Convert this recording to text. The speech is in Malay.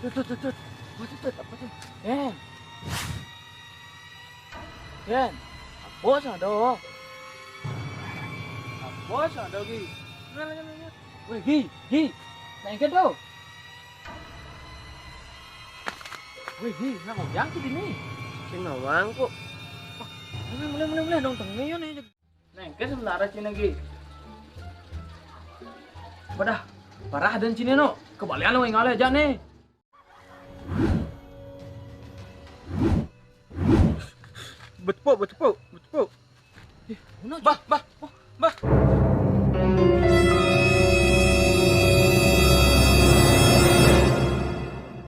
Tut. Apa tuh? Ken. Ken. Bos ada. Bos ada Gi. Weh Gi. Naik ke tuh. Weh Gi, nak ngojang sih ini. Sinawang kok. Mulai dong tengnya nih. Naik ke sebelah Cina Gi. Wadah, parah dan Cina no. Kebalian lo yang aja nih. Betul. Bah.